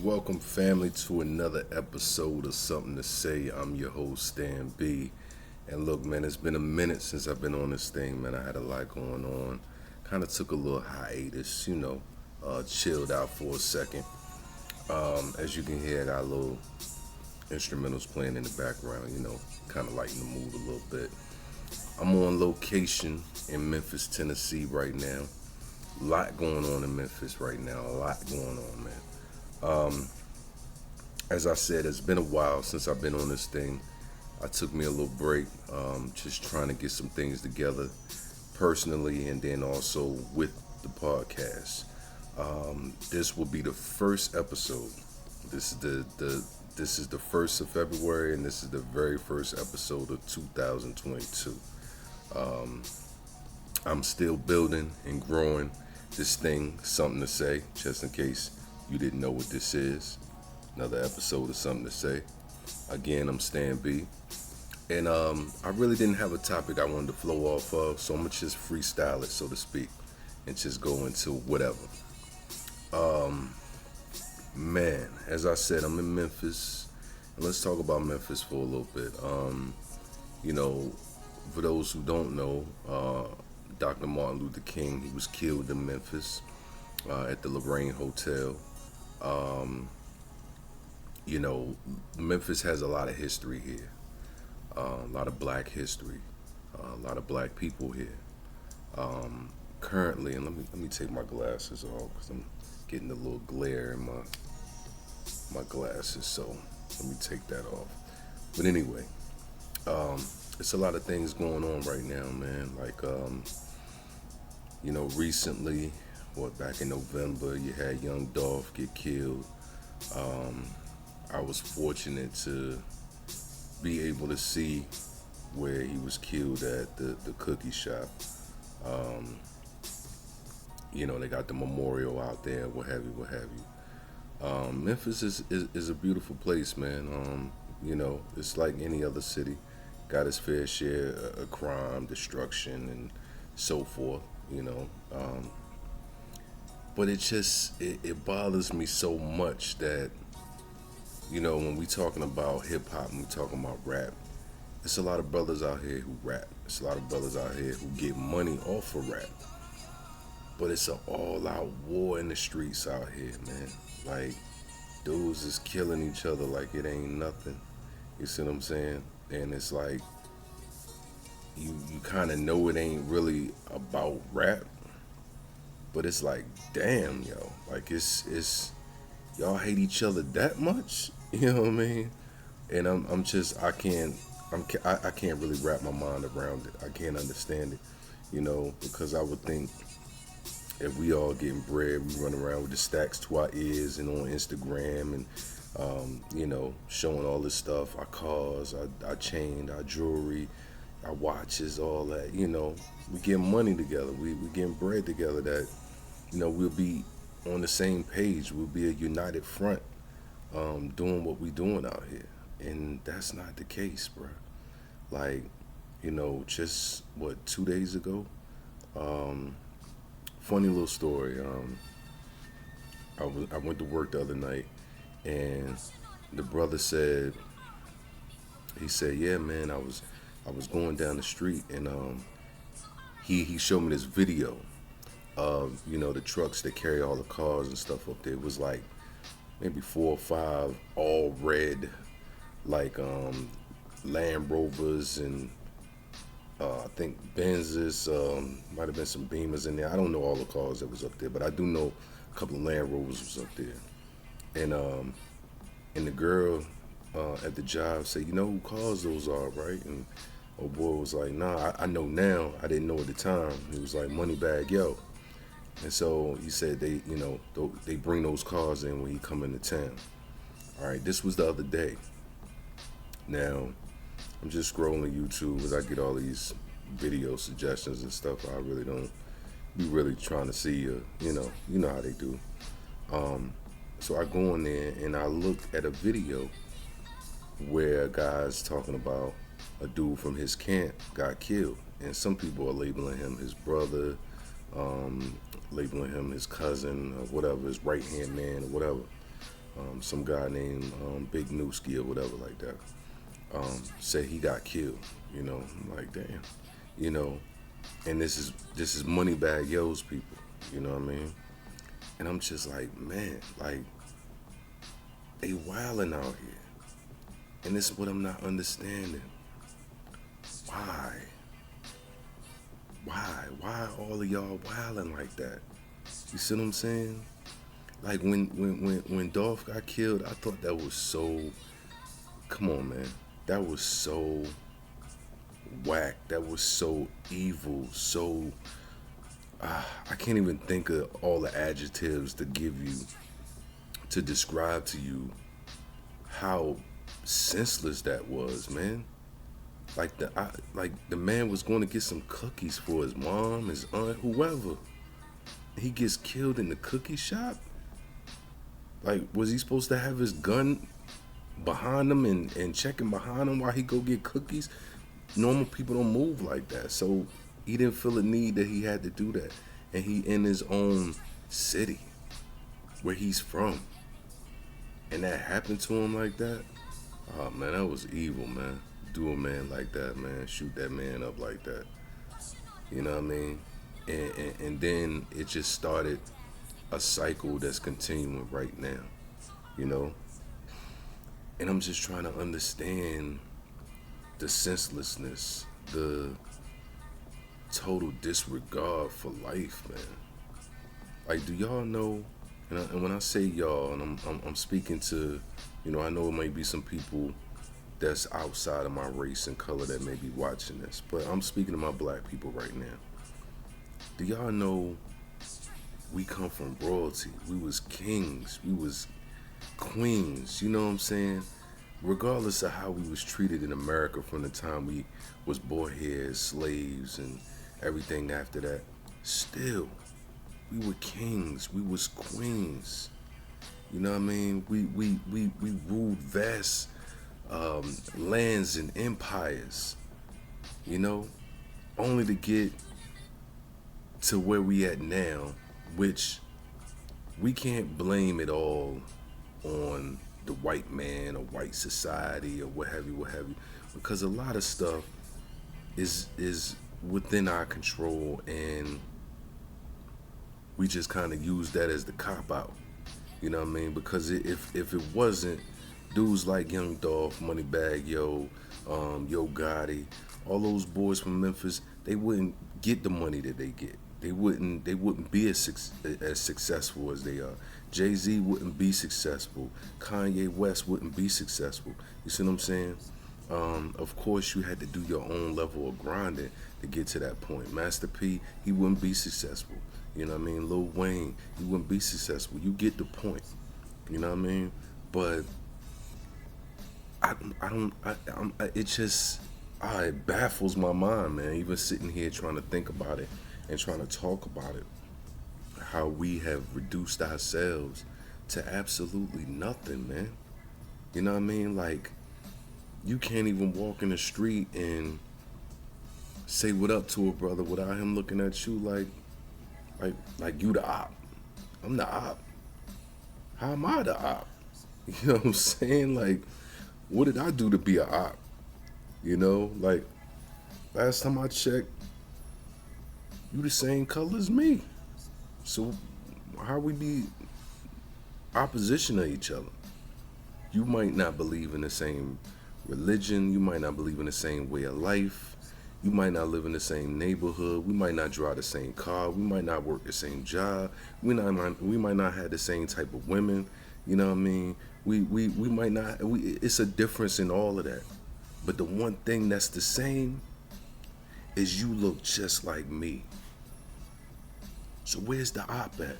Welcome, family, to another episode of Something to Say. I'm your host, Stan B. And look, man, it's been a minute since I've been on this thing, man. I had a lot going on. Kind of took a little hiatus, chilled out for a second. As you can hear, I got a little instrumentals playing in the background, kind of lighten the mood a little bit. I'm on location in Memphis, Tennessee right now. A lot going on in Memphis right now. A lot going on, man. As I said, it's been a while since I've been on this thing. I took me a little break, just trying to get some things together personally and then also with the podcast. This will be the first episode. This is the first of February, and this is the very first episode of 2022. I'm still building and growing this thing, Something to Say, just in case you didn't know what this is. Another episode of Something to Say. Again, I'm Stan B. And I really didn't have a topic I wanted to flow off of, so I'm going to just freestyle it, so to speak, and just go into whatever. Man, as I said, I'm in Memphis. And let's talk about Memphis for a little bit. You know, for those who don't know, Dr. Martin Luther King, he was killed in Memphis at the Lorraine Hotel. You know, Memphis has a lot of history here, a lot of black history, a lot of black people here. Currently, and let me take my glasses off because I'm getting a little glare in my glasses, so let me take that off. But anyway, it's a lot of things going on right now, man. Like, recently, back in November, you had young Dolph get killed. I was fortunate to be able to see where he was killed at the cookie shop. They got the memorial out there, what have you, what have you. Memphis is a beautiful place, man. It's like any other city. Got its fair share of crime, destruction, and so forth, But it bothers me so much that, when we talking about hip hop and we talking about rap, it's a lot of brothers out here who rap. It's a lot of brothers out here who get money off of rap. But it's an all-out war in the streets out here, man. Like, dudes is killing each other like it ain't nothing. You see what I'm saying? And it's like, you kind of know it ain't really about rap, but it's like, damn, yo, like it's y'all hate each other that much, you know what I mean? And I'm just I can't really wrap my mind around it. I can't understand it, because I would think if we all getting bread, we run around with the stacks to our ears and on Instagram and showing all this stuff, our cars, our chain, our jewelry, our watches, all that, we getting money together, we getting bread together, that, we'll be on the same page, we'll be a united front, doing what we doing out here. And that's not the case, bro. Like, just 2 days ago, funny little story. I went to work the other night, and the brother said, yeah, man, I was going down the street, and he showed me this video of the trucks that carry all the cars and stuff up there. It was like maybe 4 or 5 all red, like Land Rovers and I think Benzes, might have been some Beamers in there. I don't know all the cars that was up there, but I do know a couple of Land Rovers was up there. And the girl at the job said, "You know who cars those are, right?" And old boy was like, "Nah, I know now. I didn't know at the time." He was like, "Moneybag Yo." And so he said they bring those cars in when he come into town. All right, this was the other day. Now, I'm just scrolling YouTube as I get all these video suggestions and stuff. I really don't be really trying to see, you know how they do. So I go in there and I look at a video where a guy's talking about a dude from his camp got killed. And some people are labeling him his brother, labeling him his cousin, or whatever, his right-hand man, or whatever. Some guy named Big Newski or whatever like that. Said he got killed. You know, I'm like, damn. You know, and this is Moneybag Yo's people. You know what I mean? And I'm just like, man, like they wilding out here, and this is what I'm not understanding. Why? Why all of y'all wilding like that? You see what I'm saying? Like when Dolph got killed, I thought that was so. Come on, man. That was so whack. That was so evil. So I can't even think of all the adjectives to give you to describe to you how senseless that was, man. Like the man was going to get some cookies for his mom, his aunt, whoever. He gets killed in the cookie shop. Like, was he supposed to have his gun behind him and checking behind him while he go get cookies? Normal people don't move like that. So he didn't feel a need that he had to do that. And he in his own city where he's from. And that happened to him like that. Oh man, that was evil, man. Do a man like that, man. Shoot that man up like that. You know what I mean? And then it just started a cycle that's continuing right now. You know? And I'm just trying to understand the senselessness, the total disregard for life, man. Like, do y'all know? And when I say y'all, and I'm speaking to, you know, I know it might be some people that's outside of my race and color that may be watching this, but I'm speaking to my black people right now. Do y'all know we come from royalty? We was kings. We was queens. You know what I'm saying? Regardless of how we was treated in America from the time we was brought here as slaves and everything after that, still we were kings. We was queens. You know what I mean? We ruled vast lands and empires. You know, only to get to where we at now, which we can't blame it all on the white man or white society or what have you, because a lot of stuff is within our control, and we just kind of use that as the cop out. You know what I mean? Because if it wasn't dudes like Young Dolph, Moneybag Yo, Yo Gotti, all those boys from Memphis, they wouldn't get the money that they get. They wouldn't be as successful as they are. Jay-Z wouldn't be successful. Kanye West wouldn't be successful. You see what I'm saying? Of course, you had to do your own level of grinding to get to that point. Master P, he wouldn't be successful. You know what I mean? Lil Wayne, he wouldn't be successful. You get the point. You know what I mean? But it just, it baffles my mind, man. Even sitting here trying to think about it and trying to talk about it, how we have reduced ourselves to absolutely nothing, man. You know what I mean? Like, you can't even walk in the street and say what up to a brother without him looking at you like you the op. I'm the op. How am I the op? You know what I'm saying? Like, what did I do to be a op? You know, like last time I checked, you the same color as me. So how we be opposition of each other? You might not believe in the same religion. You might not believe in the same way of life. You might not live in the same neighborhood. We might not drive the same car. We might not work the same job. We might not have the same type of women. You know what I mean? We might not. It's a difference in all of that. But the one thing that's the same is you look just like me. So where's the op at?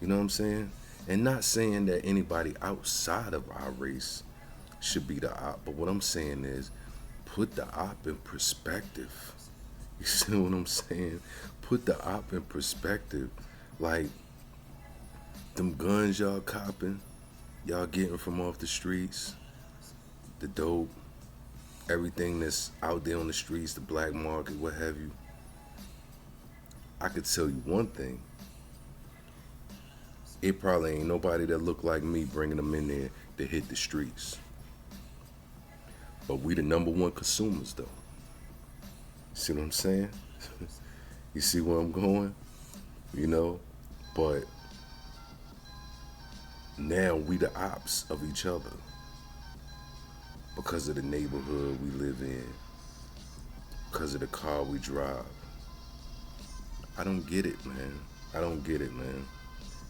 You know what I'm saying? And not saying that anybody outside of our race should be the op, but what I'm saying is put the op in perspective. You see what I'm saying? Put the op in perspective. Like, them guns y'all copping, y'all getting from off the streets, the dope, everything that's out there on the streets, the black market, what have you. I could tell you one thing. It probably ain't nobody that look like me bringing them in there to hit the streets. But we the number one consumers though. See what I'm saying? You see where I'm going? You know? But now we the ops of each other because of the neighborhood we live in, because of the car we drive. I don't get it, man. I don't get it, man.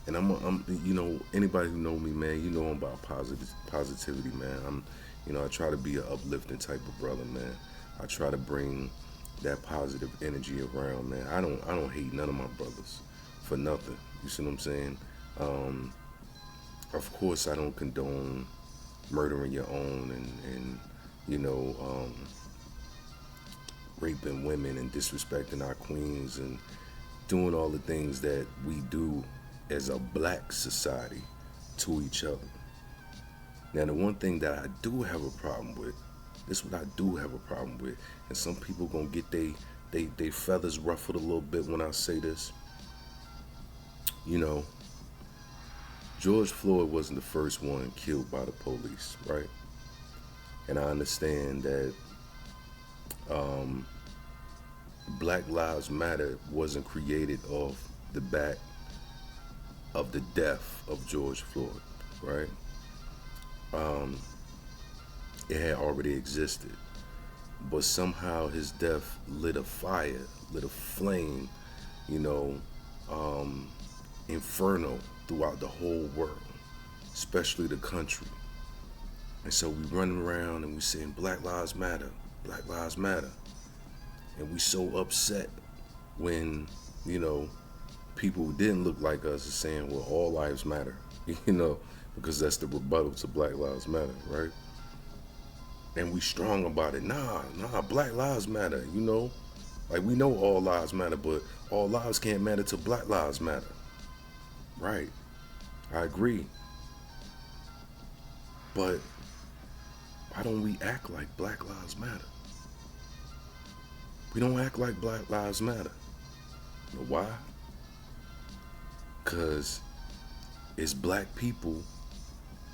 And anybody who know me, man, you know I'm about positivity, man. I try to be an uplifting type of brother, man. I try to bring that positive energy around, man. I don't hate none of my brothers for nothing. You see what I'm saying? Um, of course, I don't condone murdering your own and you know, raping women and disrespecting our queens and doing all the things that we do as a black society to each other. Now, the one thing that I do have a problem with, this is what I do have a problem with, and some people gonna get they feathers ruffled a little bit when I say this. You know, George Floyd wasn't the first one killed by the police, right? And I understand that um, Black Lives Matter wasn't created off the back of the death of George Floyd, right? Um, it had already existed, but somehow his death lit a fire, lit a flame, you know, um, inferno throughout the whole world, especially the country. And so we running around and we saying Black Lives Matter, Black Lives Matter, and we so upset when you know people who didn't look like us are saying, well, all lives matter, you know, because that's the rebuttal to Black Lives Matter, right? And we strong about it. Nah, Black Lives Matter, you know? Like we know all lives matter, but all lives can't matter till Black Lives Matter. Right. I agree. But why don't we act like Black Lives Matter? We don't act like Black Lives Matter. You know why? Because it's black people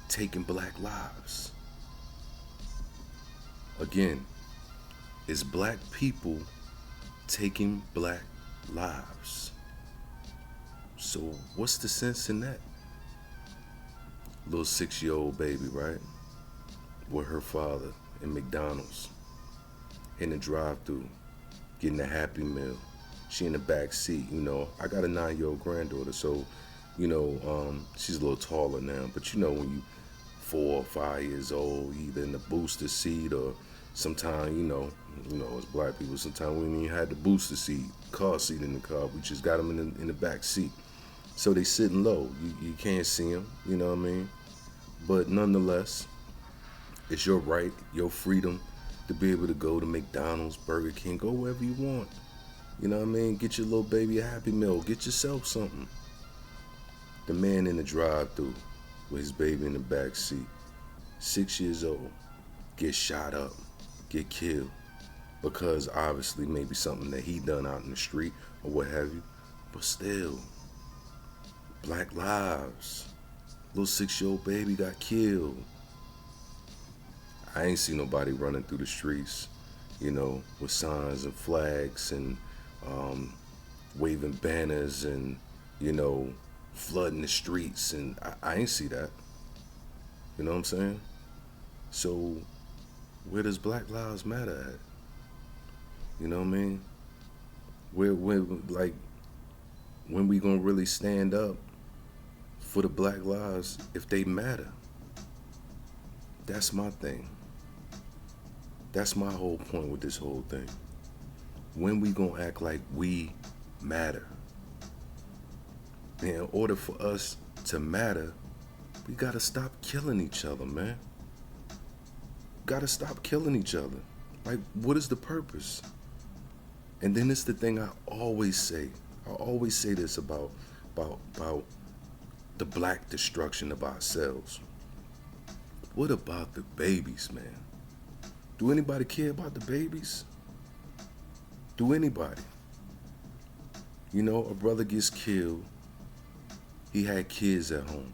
taking black lives. Again, it's black people taking black lives. So what's the sense in that? Little 6-year-old baby, right? With her father in McDonald's in the drive-thru, getting a Happy Meal. She in the back seat, you know. I got a 9-year-old granddaughter, so she's a little taller now. But you know, when you 4 or 5 years old, either in the booster seat or sometimes, as black people, sometimes we ain't even had the booster seat, car seat in the car. We just got them in the back seat. So they sitting low. You can't see them, you know what I mean? But nonetheless, it's your right, your freedom to be able to go to McDonald's, Burger King, go wherever you want. You know what I mean? Get your little baby a Happy Meal. Get yourself something. The man in the drive-thru with his baby in the back seat, 6 years old, get shot up, get killed because obviously maybe something that he done out in the street or what have you. But still, black lives. Little 6-year-old baby got killed. I ain't see nobody running through the streets, with signs and flags and waving banners and, flooding the streets. And I ain't see that. You know what I'm saying? So where does Black Lives Matter at? You know what I mean? Like, when we gonna really stand up for the black lives if they matter? That's my thing. That's my whole point with this whole thing. When we gonna act like we matter? And in order for us to matter, we gotta stop killing each other, man. Gotta stop killing each other. Like, what is the purpose? And then it's the thing I always say. I always say this about the black destruction of ourselves. What about the babies, man? Do anybody care about the babies? Do anybody? A brother gets killed He had kids at home.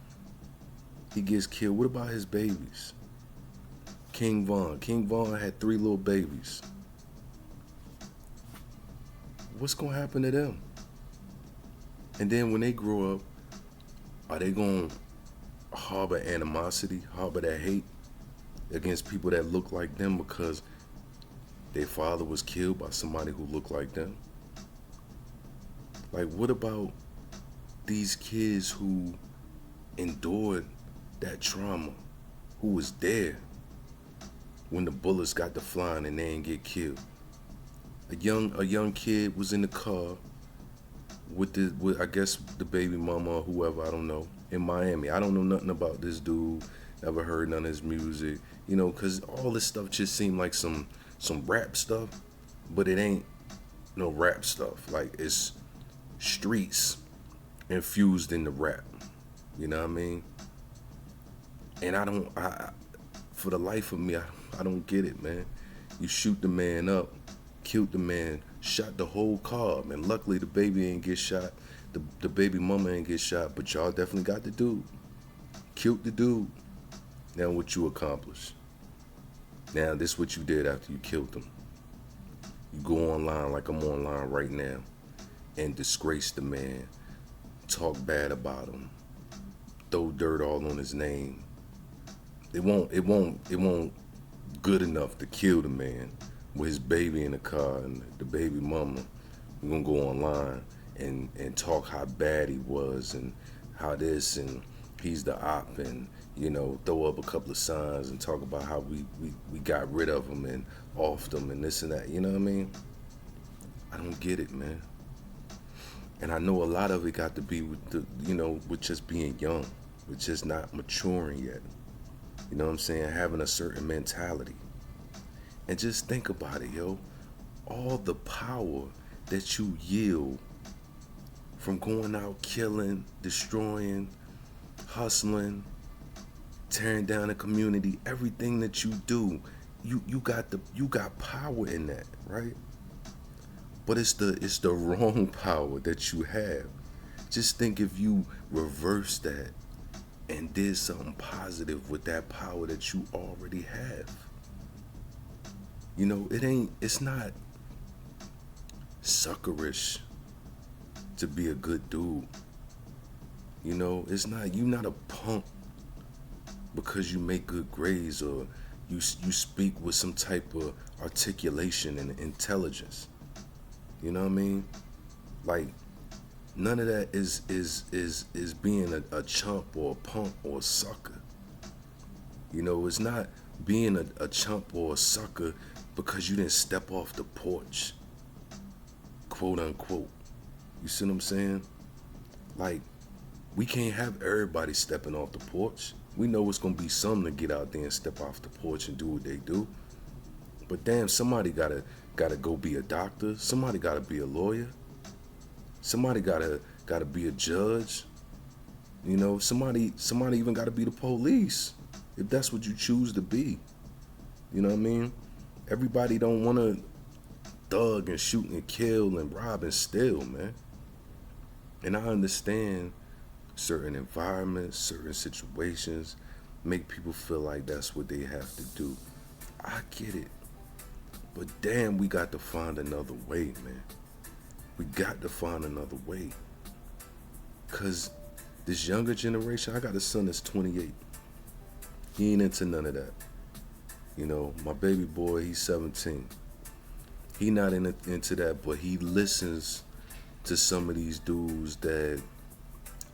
He gets killed. What about his babies? King Von. King Von had 3 little babies. What's gonna happen to them? And then when they grow up, are they gonna harbor animosity, harbor that hate against people that look like them because their father was killed by somebody who looked like them? Like, what about these kids who endured that trauma, who was there when the bullets got to flying and they didn't get killed? A young kid was in the car with I guess the baby mama or whoever, I don't know, in Miami. I don't know nothing about this dude. Never heard none of his music, cause all this stuff just seemed like some rap stuff, but it ain't no rap stuff. Like, it's streets infused in the rap. You know what I mean? And for the life of me, I don't get it, man. You shoot the man up, killed the man, shot the whole car, man. Luckily, the baby ain't get shot. The baby mama ain't get shot, but y'all definitely got the dude. Killed the dude. Now what you accomplished? Now this what you did after you killed him. You go online like I'm online right now and disgrace the man, talk bad about him, throw dirt all on his name. It won't good enough to kill the man with his baby in the car and the baby mama. We're gonna go online and talk how bad he was and how this and he's the op, and throw up a couple of signs and talk about how we got rid of him and offed him and this and that. You know what I mean? I don't get it, man. And I know a lot of it got to be with with just being young, with just not maturing yet. You know what I'm saying? Having a certain mentality. And just think about it, yo. All the power that you yield from going out killing, destroying, hustling, tearing down a community, everything that you do, you got power in that, right? But it's the wrong power that you have. Just think if you reverse that and did something positive with that power that you already have. It's not suckerish to be a good dude. You're not a punk because you make good grades or you speak with some type of articulation and intelligence. You know what I mean? Like, none of that is being a chump or a punk or a sucker. It's not being a chump or a sucker because you didn't step off the porch, quote unquote. You see what I'm saying? Like, we can't have everybody stepping off the porch. We know it's gonna be some to get out there and step off the porch and do what they do. But damn, somebody gotta go be a doctor. Somebody gotta be a lawyer. Somebody gotta be a judge. Somebody even gotta be the police, if that's what you choose to be. You know what I mean? Everybody don't wanna thug and shoot and kill and rob and steal, man. And I understand certain environments, certain situations make people feel like that's what they have to do. I get it. But damn, we got to find another way, man. We got to find another way. Because this younger generation, I got a son that's 28. He ain't into none of that. My baby boy, he's 17. He not into that, but he listens to some of these dudes that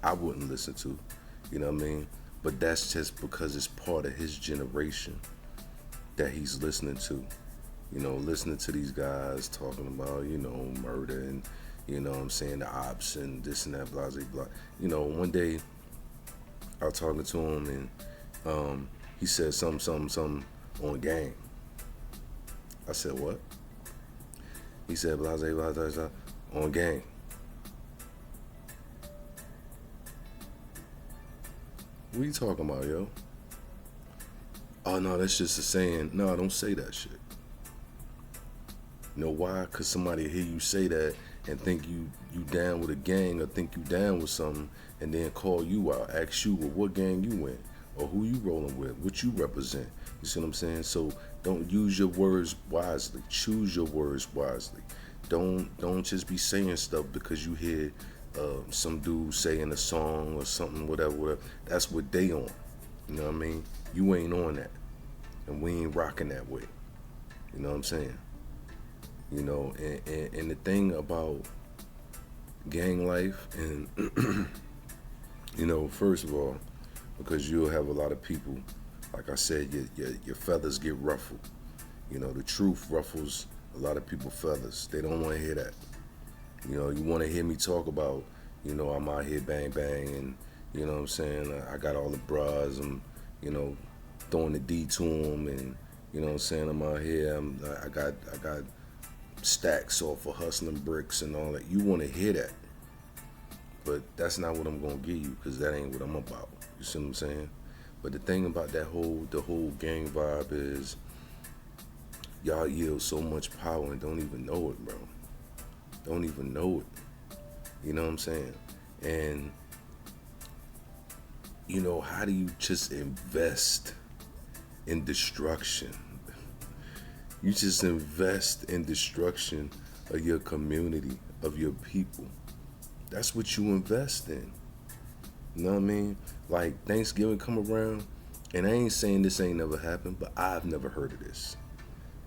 I wouldn't listen to. You know what I mean? But that's just because it's part of his generation that he's listening to. Listening to these guys talking about, murder and, what I'm saying, the ops and this and that, blah, blah, blah. One day I was talking to him and he said something on gang. I said, what? He said, blah, blah, blah, blah, on gang. What are you talking about, yo? Oh, no, that's just a saying. No, don't say that shit. You know why? Because somebody hear you say that and think you down with a gang or think you down with something, and then call you out, ask you, well, what gang you in, or who you rolling with, what you represent. You see what I'm saying? So don't use your words wisely. Choose your words wisely. Don't just be saying stuff because you hear some dude saying a song or something, whatever, whatever. That's what they on. You know what I mean? You ain't on that, and we ain't rocking that way. You know what I'm saying? And the thing about gang life, and first of all, because you'll have a lot of people, like I said, your feathers get ruffled. The truth ruffles a lot of people's feathers. They don't want to hear that. You want to hear me talk about, I'm out here bang bang, and you know what I'm saying. I got all the bras. I'm, you know, throwing the D to them, and you know what I'm saying. I'm out here. I got stacks off of hustling bricks and all that. You want to hear that, but that's not what I'm gonna give you, because that ain't what I'm about. You see what I'm saying? But the thing about the whole gang vibe is y'all yield so much power and don't even know it, bro. Don't even know it. You know what I'm saying? And how do you just invest in destruction? You just invest in destruction of your community, of your people. That's what you invest in. You know what I mean? Like Thanksgiving come around, and I ain't saying this ain't never happened, but I've never heard of this.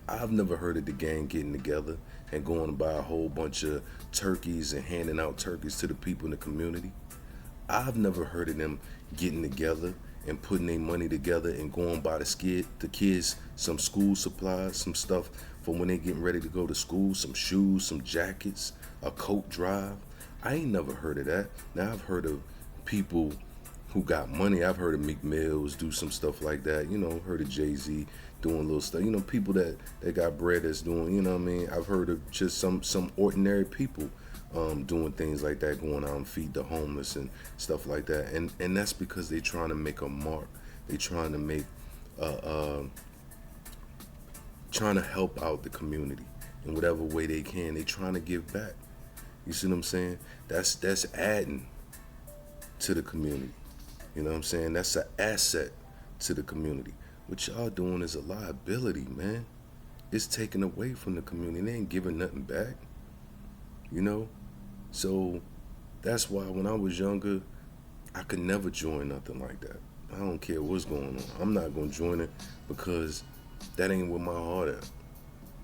I've never heard of the gang getting together and going to buy a whole bunch of turkeys and handing out turkeys to the people in the community. I've never heard of them getting together and putting their money together and going buy the kids some school supplies, some stuff for when they getting ready to go to school, some shoes, some jackets, a coat drive. I ain't never heard of that. Now I've heard of people who got money. I've heard of Meek Mills do some stuff like that. Heard of Jay-Z doing little stuff. People that got bread that's doing, you know what I mean? I've heard of just some ordinary people doing things like that, going out and feed the homeless and stuff like that. And that's because they're trying to make a mark. They're trying to make, trying to help out the community in whatever way they can. They trying to give back. You see what I'm saying? That's adding to the community. You know what I'm saying? That's an asset to the community. What y'all doing is a liability, man. It's taken away from the community. They ain't giving nothing back. So that's why when I was younger, I could never join nothing like that. I don't care what's going on. I'm not gonna join it because that ain't where my heart at.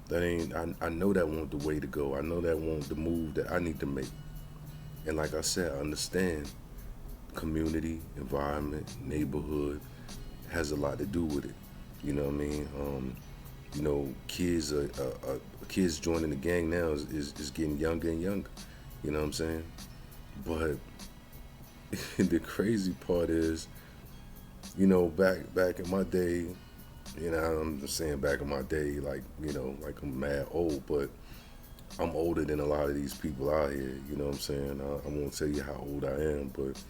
That ain't. I know that won't the way to go. I know that won't the move that I need to make. And like I said, I understand community, environment, neighborhood has a lot to do with it. You know what I mean? Kids joining the gang now is getting younger and younger. You know what I'm saying? But the crazy part is, back in my day, I'm just saying back in my day, like I'm mad old, but I'm older than a lot of these people out here. You know what I'm saying? I won't tell you how old I am, but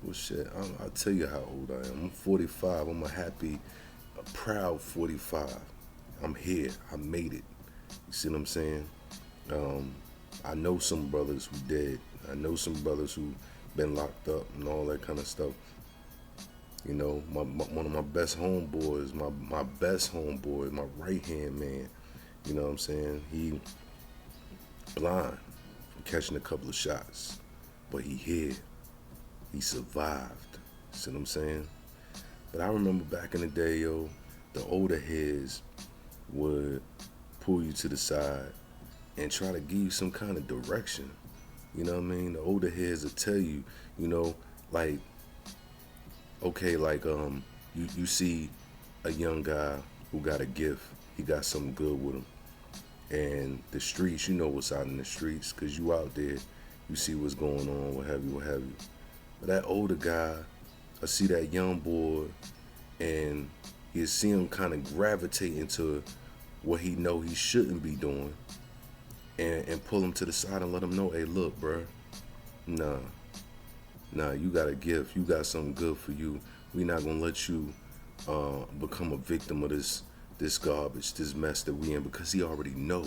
well, shit, I'll tell you how old I am. I'm 45. I'm a proud 45. I'm here. I made it. You see what I'm saying? I know some brothers who dead. I know some brothers who been locked up and all that kind of stuff. One of my best homeboys, my best homeboy, my right hand man. You know what I'm saying? He blind from catching a couple of shots, but he here. He survived. See what I'm saying? But I remember back in the day, the older heads would pull you to the side and try to give you some kind of direction. You know what I mean? The older heads will tell you, like, okay, like you see a young guy who got a gift. He got something good with him. And the streets, you know what's out in the streets, because you out there, you see what's going on, what have you, what have you. But that older guy, I see that young boy, and you see him kind of gravitate into what he know he shouldn't be doing, and pull him to the side and let him know, hey, look, bruh, nah, you got a gift, you got something good for you. We not gonna let you become a victim of this garbage, this mess that we in, because he already know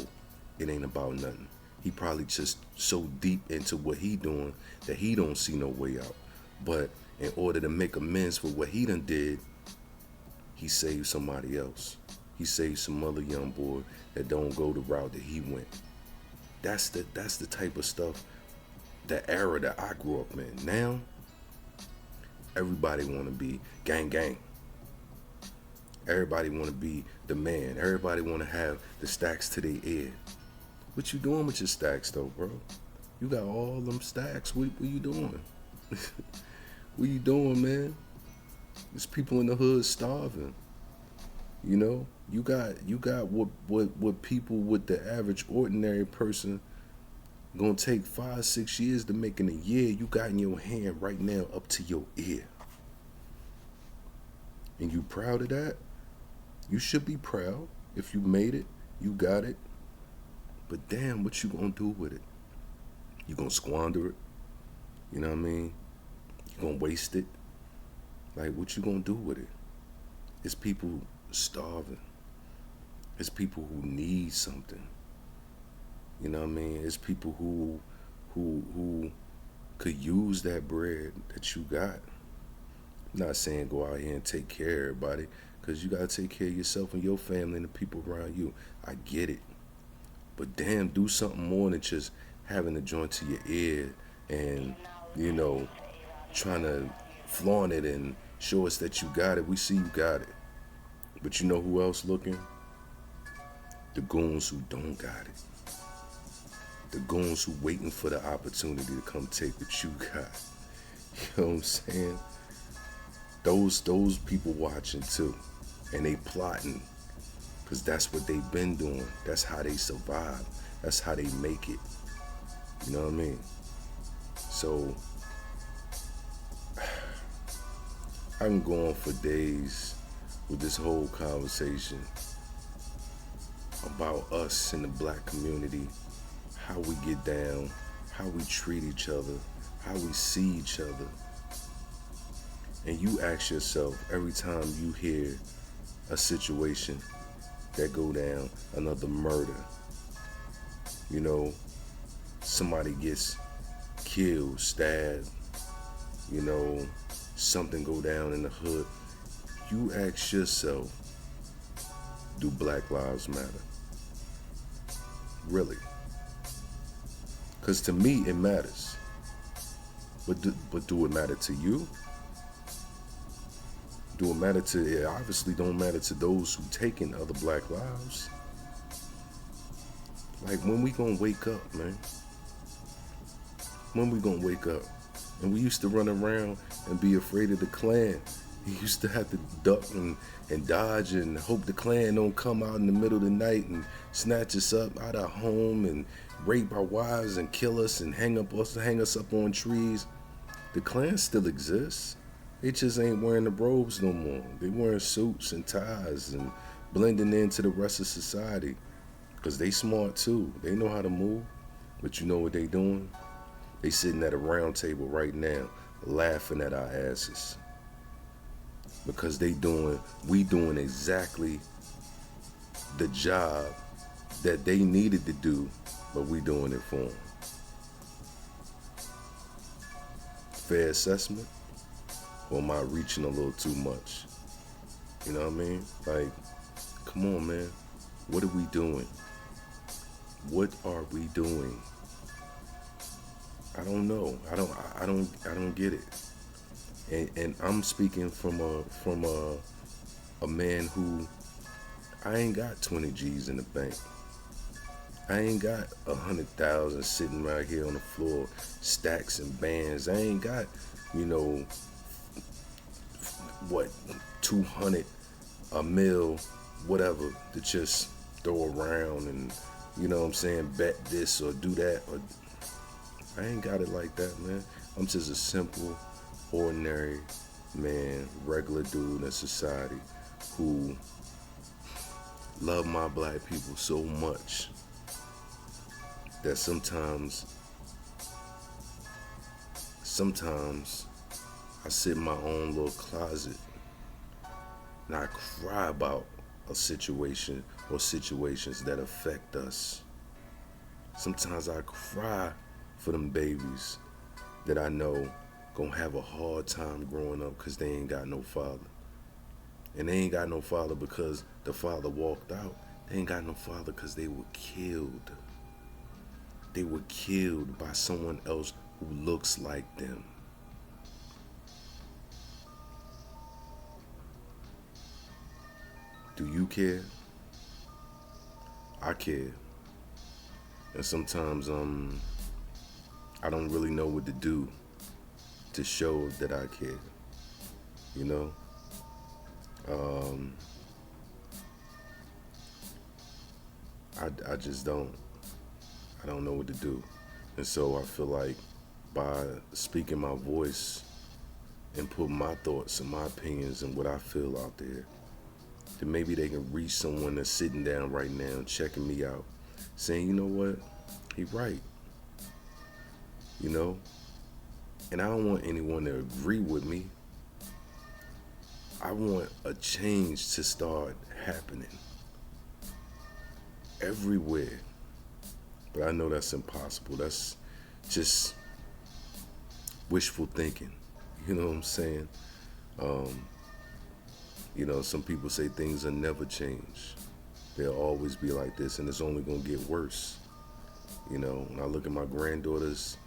it ain't about nothing. He probably just so deep into what he doing that he don't see no way out. But in order to make amends for what he done did, he saved somebody else. He saved some other young boy that don't go the route that he went. That's the type of stuff, the era that I grew up in. Now, everybody want to be gang gang. Everybody want to be the man. Everybody want to have the stacks to their ear. What you doing with your stacks though, bro? You got all them stacks. What you doing? What you doing, man? There's people in the hood starving. You know, you got what people with the average ordinary person gonna take 5 6 years to make in a year. You got in your hand right now up to your ear, and you proud of that? You should be proud. If you made it, you got it. But damn, what you gonna do with it? You gonna squander it? You know what I mean? You gonna waste it? Like, what you gonna do with it? It's people starving. It's people who need something. You know what I mean? It's people who could use that bread that you got. I'm not saying go out here and take care of everybody, because you gotta take care of yourself and your family and the people around you. I get it. But damn, do something more than just having a joint to your ear and, you know, trying to flaunt it and show us that you got it. We see you got it. But you know who else looking? The goons who don't got it. The goons who waiting for the opportunity to come take what you got. You know what I'm saying? Those people watching too. And they plotting. Because that's what they've been doing. That's how they survive. That's how they make it. You know what I mean? So, I can go on for days with this whole conversation about us in the black community, how we get down, how we treat each other, how we see each other. And you ask yourself every time you hear a situation that go down, another murder, you know, somebody gets killed, stabbed, you know, something go down in the hood, you ask yourself, do Black Lives Matter? Really? Because to me, it matters. But do it matter to you? Do it matter to, it obviously don't matter to those who taking other black lives. Like, when we gonna wake up, man? When we gonna wake up? And we used to run around and be afraid of the Klan. We used to have to duck and dodge and hope the Klan don't come out in the middle of the night and snatch us up out of our home and rape our wives and kill us and hang us up on trees. The Klan still exists. They just ain't wearing the robes no more. They wearing suits and ties and blending into the rest of society. Because they smart too. They know how to move. But you know what they doing? They sitting at a round table right now laughing at our asses. Because we doing exactly the job that they needed to do, but we doing it for them. Fair assessment? Or am I reaching a little too much? You know what I mean? Like, come on, man. What are we doing? What are we doing? I don't know. I don't get it. And I'm speaking from a man who, I ain't got 20 G's in the bank. I ain't got 100,000 sitting right here on the floor, stacks and bands. I ain't got, you know, what, 200, a mil, whatever, to just throw around and, you know what I'm saying, bet this or do that. Or I ain't got it like that, man. I'm just a simple, ordinary man, regular dude in society who love my black people so much that sometimes I sit in my own little closet and I cry about a situation or situations that affect us. Sometimes I cry for them babies that I know gonna have a hard time growing up because they ain't got no father. And they ain't got no father because the father walked out. They ain't got no father because they were killed. They were killed by someone else who looks like them. Do you care? I care. And sometimes I don't really know what to do to show that I care. You know? Um I just don't. I don't know what to do. And so I feel like by speaking my voice and putting my thoughts and my opinions and what I feel out there, then maybe they can reach someone that's sitting down right now checking me out, saying, you know what, he right, you know. And I don't want anyone to agree with me. I want a change to start happening everywhere. But I know that's impossible. That's just wishful thinking. You know what I'm saying? Um, some people say things will never change. They'll always be like this, and it's only gonna get worse. When I look at my granddaughter's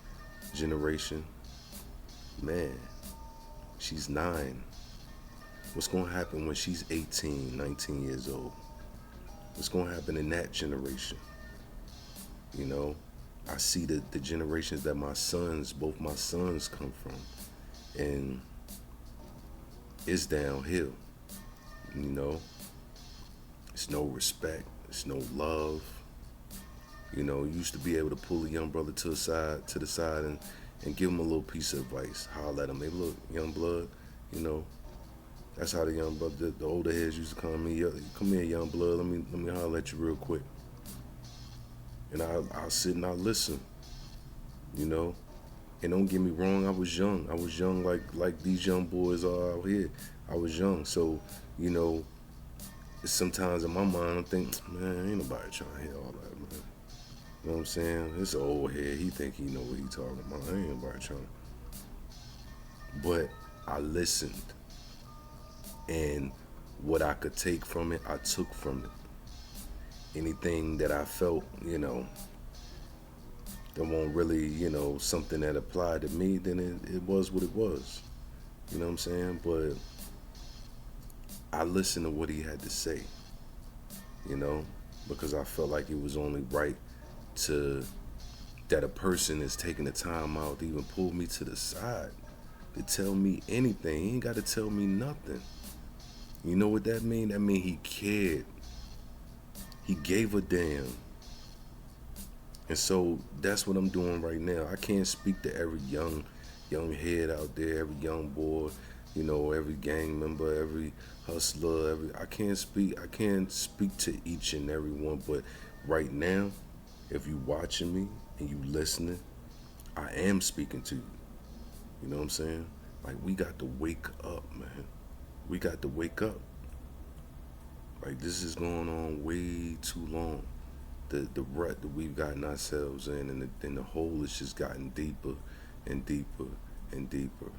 generation, man, she's 9. What's gonna happen when she's 18, 19 years old? What's gonna happen in that generation? You know, I see the generations that both my sons come from, and it's downhill. You know, it's no respect, it's no love. You used to be able to pull a young brother to the side, and give him a little piece of advice. Holler at him, hey, look, young blood. You know, that's how the young brother, the older heads used to call me. Come here, young blood. Let me holler at you real quick. And I'll sit and I'll listen. You know, and don't get me wrong, I was young. I was young like these young boys are out here. I was young, so you know, sometimes in my mind I'm thinking, man, ain't nobody trying to hear all that, man. You know what I'm saying? This old head, he think he know what he talking about. Ain't nobody trying. But I listened, and what I could take from it, I took from it. Anything that I felt, that won't really, something that applied to me, then it was what it was. You know what I'm saying? But I listened to what he had to say, you know, because I felt like it was only right to that a person is taking the time out to even pull me to the side to tell me anything. He ain't got to tell me nothing. You know what that mean? That mean he cared. He gave a damn. And so that's what I'm doing right now. I can't speak to every young head out there, every young boy, every gang member, every hustler, I can't speak to each and every one, but right now, if you watching me and you listening, I am speaking to you. You know what I'm saying? Like we got to wake up, man. We got to wake up. Like this is going on way too long. The rut that we've gotten ourselves in, and the hole has just gotten deeper and deeper and deeper.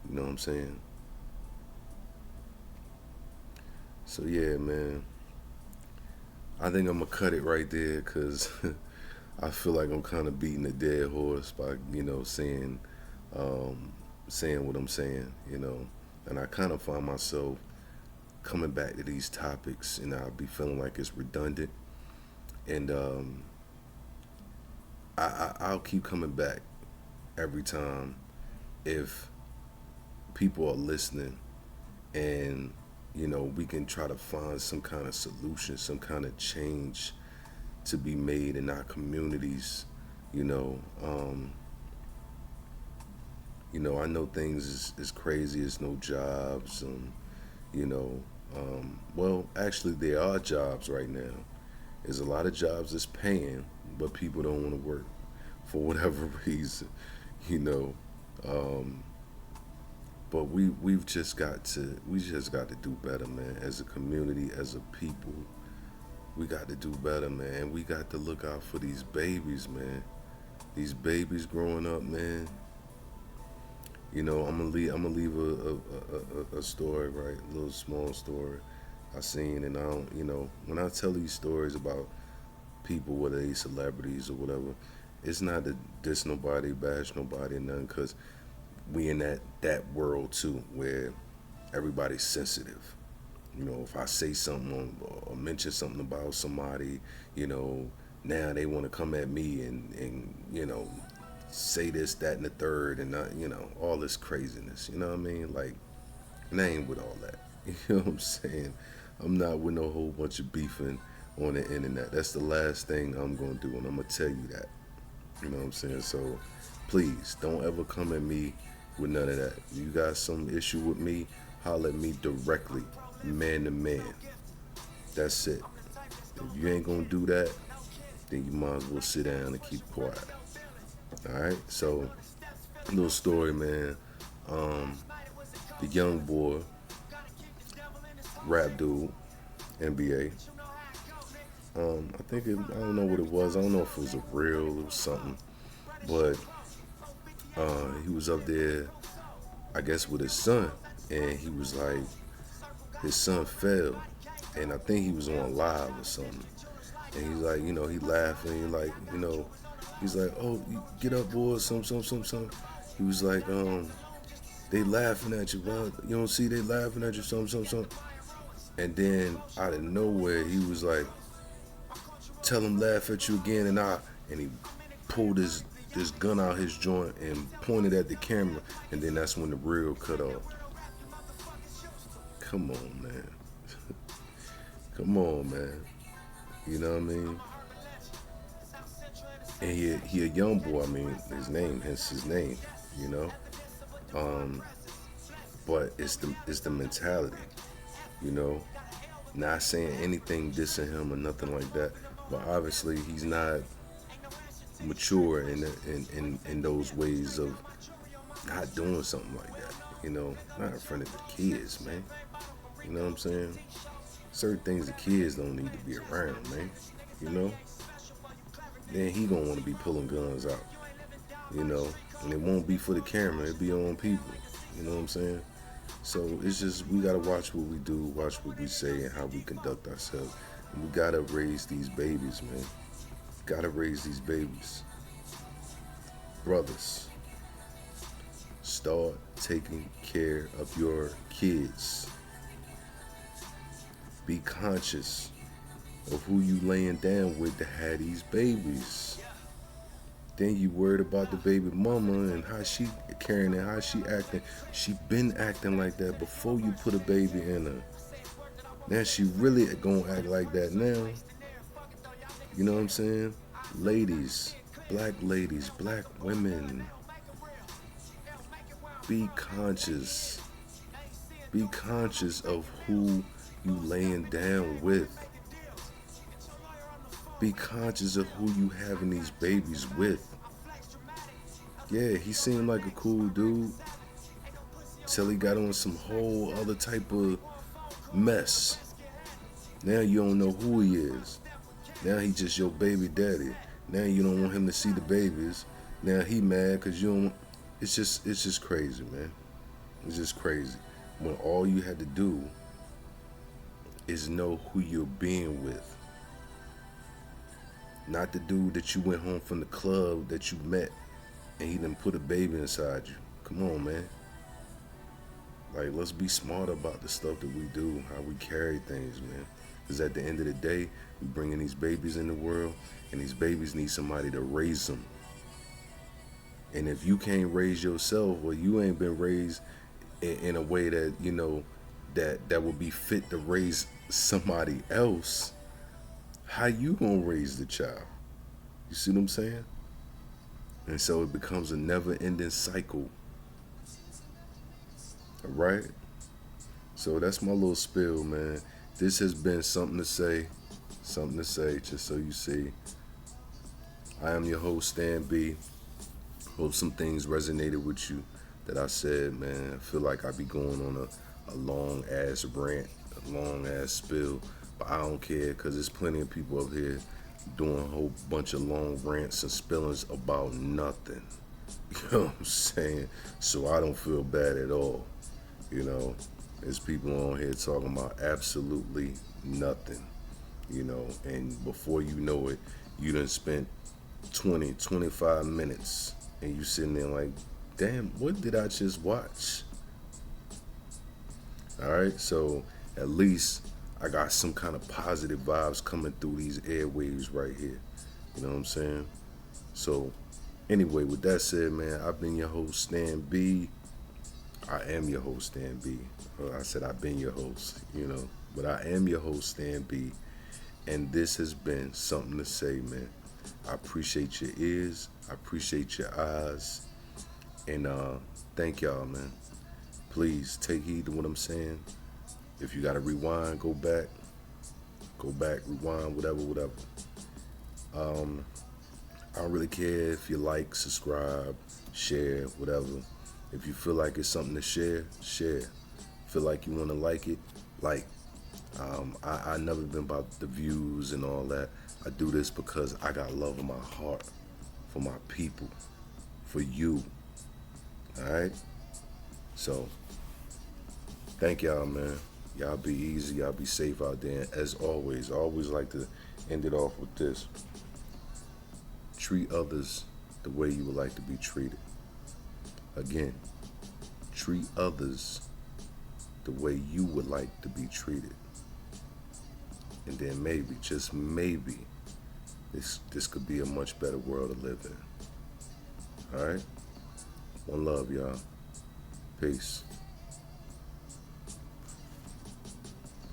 You know what I'm saying? So yeah, man. I think I'm gonna cut it right there because I feel like I'm kind of beating a dead horse by um, saying what I'm saying. And I kind of find myself coming back to these topics, and I'll be feeling like it's redundant. And I'll keep coming back every time if people are listening, and we can try to find some kind of solution, some kind of change to be made in our communities. You know, um, I know things is crazy. It's no jobs. You know, well, actually, there are jobs right now. There's a lot of jobs that's paying, but people don't want to work for whatever reason. You know, um, but we just got to do better, man. As a community, as a people, We got to do better, man. We got to look out for these babies, man. These babies growing up, man. You know, I'm gonna leave a story, right? A little small story I seen, and I don't, you know, when I tell these stories about people, whether they celebrities or whatever, it's not to diss nobody, bash nobody, or nothing, cause we in that world too, where everybody's sensitive. You know, if I say something or mention something about somebody, you know, now they want to come at me and you know say this, that, and the third, and not, you know, all this craziness. You know what I mean? Like, and I ain't with all that. You know what I'm saying? I'm not with no whole bunch of beefing on the internet. That's the last thing I'm gonna do, and I'm gonna tell you that. You know what I'm saying? So, please don't ever come at me with none of that. You got some issue with me, holler at me directly, man to man. That's it. If you ain't gonna do that, then you might as well sit down and keep quiet. All right. So, little story, man. Um, the young boy, rap dude, NBA. I think I don't know what it was. I don't know if it was a reel or something, but he was up there, I guess, with his son, and he was like, his son fell, and I think he was on live or something, and he's like, you know, he laughing, he like, you know, he's like, oh, get up, boy, some. He was like, they laughing at you, bro. You don't see they laughing at you, some. And then out of nowhere, he was like, tell him laugh at you again, and he pulled this gun out his joint and pointed at the camera, and then that's when the reel cut off. Come on, man. Come on, man. You know what I mean? And he a young boy. I mean, his name, hence his name. You know, um, but it's the mentality. You know, not saying anything dissing him or nothing like that. But obviously, he's not mature in those ways of not doing something like that. You know, not in front of the kids, man. You know what I'm saying? Certain things the kids don't need to be around, man. You know? Then he gonna want to be pulling guns out. You know? And it won't be for the camera, it'll be on people. You know what I'm saying? So it's just we gotta watch what we do, watch what we say, and how we conduct ourselves. And we gotta raise these babies, man. Gotta raise these babies. Brothers, start taking care of your kids. Be conscious of who you laying down with to have these babies. Then you worried about the baby mama and how she carrying it, how she acting. She been acting like that before you put a baby in her. Now she really gonna act like that now. You know what I'm saying? Ladies, black women, be conscious. Be conscious of who you laying down with. Be conscious of who you having these babies with. Yeah, he seemed like a cool dude till he got on some whole other type of mess. Now you don't know who he is. Now he just your baby daddy. Now you don't want him to see the babies. Now he mad because you don't. It's just crazy, man. It's just crazy. When all you had to do is know who you're being with. Not the dude that you went home from the club that you met and he done put a baby inside you. Come on, man. Like, let's be smart about the stuff that we do, how we carry things, man. Because at the end of the day, we bringing these babies in the world, and these babies need somebody to raise them. And if you can't raise yourself, or you ain't been raised in a way that, you know, that would be fit to raise somebody else, how you gonna raise the child? You see what I'm saying? And so it becomes a never-ending cycle. All right. So that's my little spiel, man. This has been something to say. Something to say, just so you see. I am your host, Stan B. Hope some things resonated with you that I said, man. I feel like I be going on a long ass rant, a long ass spill, But I don't care because there's plenty of people up here doing a whole bunch of long rants and spillings about nothing. You know what I'm saying? So I don't feel bad at all. You know, there's people on here talking about absolutely nothing. You know, and before you know it, you done spent 20, 25 minutes and you sitting there like, damn, what did I just watch? All right, so at least I got some kind of positive vibes coming through these airwaves right here. You know what I'm saying? So, anyway, with that said, man, I've been your host, Stan B. I am your host, Stan B. I said I've been your host, you know, but I am your host, Stan B. And this has been something to say, man. I appreciate your ears. I appreciate your eyes. And thank y'all, man. Please take heed to what I'm saying. If you got to rewind, go back, rewind, whatever, whatever. I don't really care if you like, subscribe, share, whatever. If you feel like it's something to share, share. Feel like you want to like it, like. I never been about the views and all that. I do this because I got love in my heart for my people, for you. All right. So thank y'all, man. Y'all be easy. Y'all be safe out there. As always, I always like to end it off with this: treat others the way you would like to be treated. Again, treat others the way you would like to be treated. And then maybe, just maybe, this could be a much better world to live in. All right? One love, y'all. Peace.